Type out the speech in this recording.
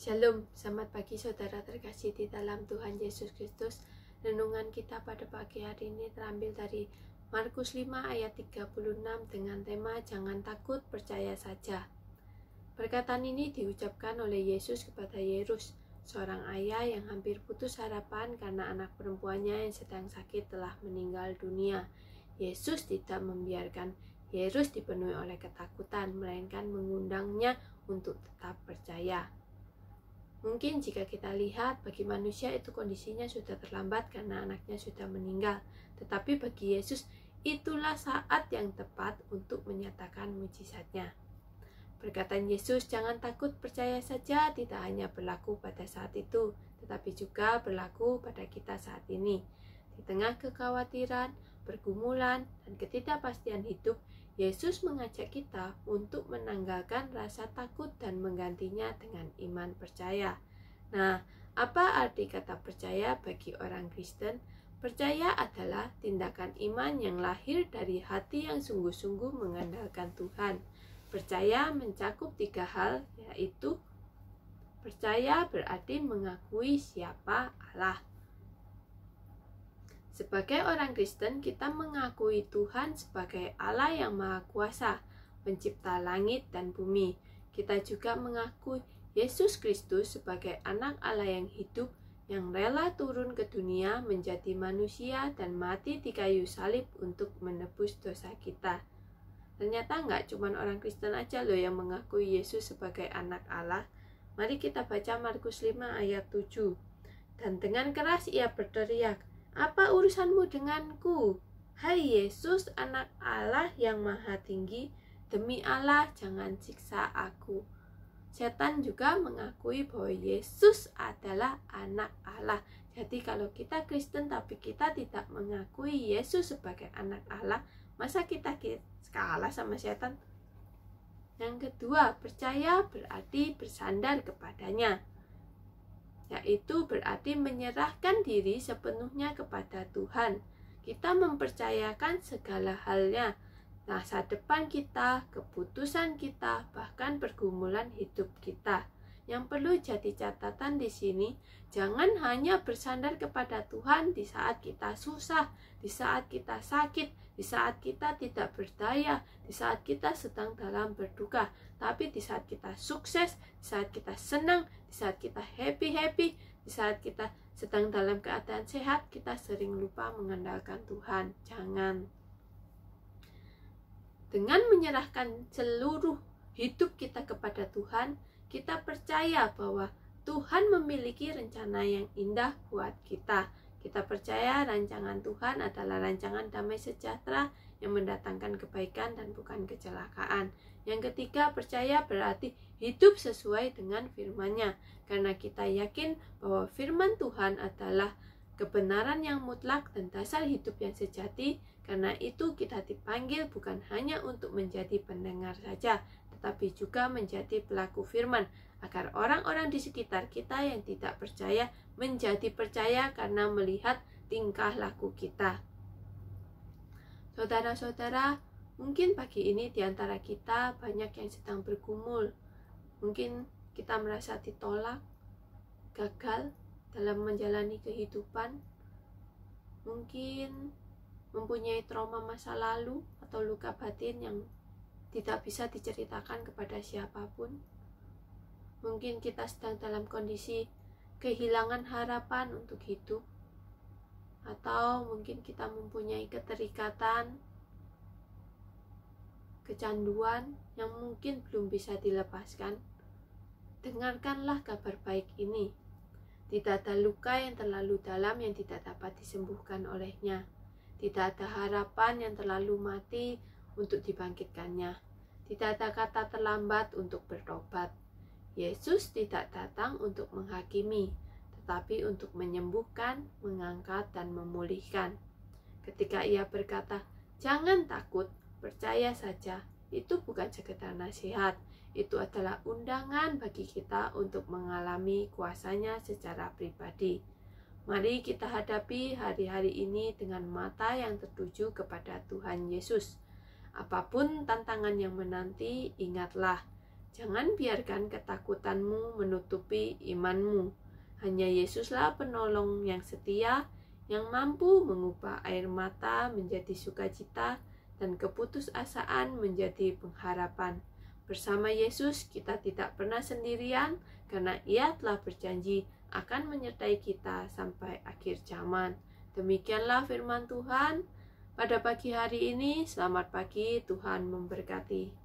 Shalom, selamat pagi saudara terkasih di dalam Tuhan Yesus Kristus. Renungan kita pada pagi hari ini terambil dari Markus 5 ayat 36 dengan tema Jangan takut, percaya saja. Perkataan ini diucapkan oleh Yesus kepada Yairus, seorang ayah yang hampir putus harapan karena anak perempuannya yang sedang sakit telah meninggal dunia. Yesus tidak membiarkan Yairus dipenuhi oleh ketakutan, melainkan mengundangnya untuk tetap percaya. Mungkin jika kita lihat bagi manusia itu kondisinya sudah terlambat karena anaknya sudah meninggal. Tetapi bagi Yesus itulah saat yang tepat untuk menyatakan mujizatnya. Perkataan Yesus jangan takut percaya saja tidak hanya berlaku pada saat itu, tetapi juga berlaku pada kita saat ini. Di tengah kekhawatiran, pergumulan, dan ketidakpastian hidup, Yesus mengajak kita untuk menanggalkan rasa takut dan menggantinya dengan iman percaya. Nah, apa arti kata percaya bagi orang Kristen? Percaya adalah tindakan iman yang lahir dari hati yang sungguh-sungguh mengandalkan Tuhan. Percaya mencakup 3 hal, yaitu percaya berarti mengakui siapa Allah. Sebagai orang Kristen, kita mengakui Tuhan sebagai Allah yang Maha Kuasa, pencipta langit dan bumi. Kita juga mengakui Yesus Kristus sebagai anak Allah yang hidup, yang rela turun ke dunia menjadi manusia dan mati di kayu salib untuk menebus dosa kita. Ternyata nggak cuma orang Kristen aja loh yang mengakui Yesus sebagai anak Allah. Mari kita baca Markus 5 ayat 7. Dan dengan keras ia berteriak, "Apa urusanmu denganku? Hai Yesus, anak Allah yang maha tinggi, demi Allah jangan siksa aku." Setan juga mengakui bahwa Yesus adalah anak Allah. Jadi kalau kita Kristen tapi kita tidak mengakui Yesus sebagai anak Allah, masa kita kalah sama setan? Yang kedua, percaya berarti bersandar kepadanya, yaitu berarti menyerahkan diri sepenuhnya kepada Tuhan. Kita mempercayakan segala halnya, masa depan kita, keputusan kita, bahkan pergumulan hidup kita. Yang perlu jadi catatan di sini, jangan hanya bersandar kepada Tuhan di saat kita susah, di saat kita sakit, di saat kita tidak berdaya, di saat kita sedang dalam berduka, tapi di saat kita sukses, di saat kita senang, di saat kita happy, di saat kita sedang dalam keadaan sehat, kita sering lupa mengandalkan Tuhan. Jangan. Dengan menyerahkan seluruh hidup kita kepada Tuhan, kita percaya bahwa Tuhan memiliki rencana yang indah buat kita. Kita percaya rancangan Tuhan adalah rancangan damai sejahtera yang mendatangkan kebaikan dan bukan kecelakaan. Yang ketiga, percaya berarti hidup sesuai dengan firman-Nya, karena kita yakin bahwa firman Tuhan adalah kebenaran yang mutlak dan dasar hidup yang sejati. Karena itu kita dipanggil bukan hanya untuk menjadi pendengar saja, tetapi juga menjadi pelaku firman, agar orang-orang di sekitar kita yang tidak percaya menjadi percaya karena melihat tingkah laku kita. Saudara-saudara, mungkin pagi ini di antara kita banyak yang sedang bergumul. Mungkin kita merasa ditolak, gagal dalam menjalani kehidupan. Mungkin mempunyai trauma masa lalu atau luka batin yang tidak bisa diceritakan kepada siapapun. Mungkin kita sedang dalam kondisi kehilangan harapan untuk hidup, atau mungkin kita mempunyai keterikatan, kecanduan yang mungkin belum bisa dilepaskan. Dengarkanlah kabar baik ini. Tidak ada luka yang terlalu dalam yang tidak dapat disembuhkan olehnya. Tidak ada harapan yang terlalu mati untuk dibangkitkannya. Tidak ada kata terlambat untuk bertobat. Yesus tidak datang untuk menghakimi, tetapi untuk menyembuhkan, mengangkat, dan memulihkan. Ketika ia berkata, "Jangan takut, percaya saja," itu bukan sekedar nasihat. Itu adalah undangan bagi kita untuk mengalami kuasanya secara pribadi. Mari kita hadapi hari-hari ini dengan mata yang tertuju kepada Tuhan Yesus. Apapun tantangan yang menanti, ingatlah, Jangan biarkan ketakutanmu menutupi imanmu. Hanya Yesuslah penolong yang setia, yang mampu mengubah air mata menjadi sukacita dan keputusasaan menjadi pengharapan. Bersama Yesus kita tidak pernah sendirian, karena Ia telah berjanji akan menyertai kita sampai akhir zaman. Demikianlah firman Tuhan pada pagi hari ini. Selamat pagi, Tuhan memberkati.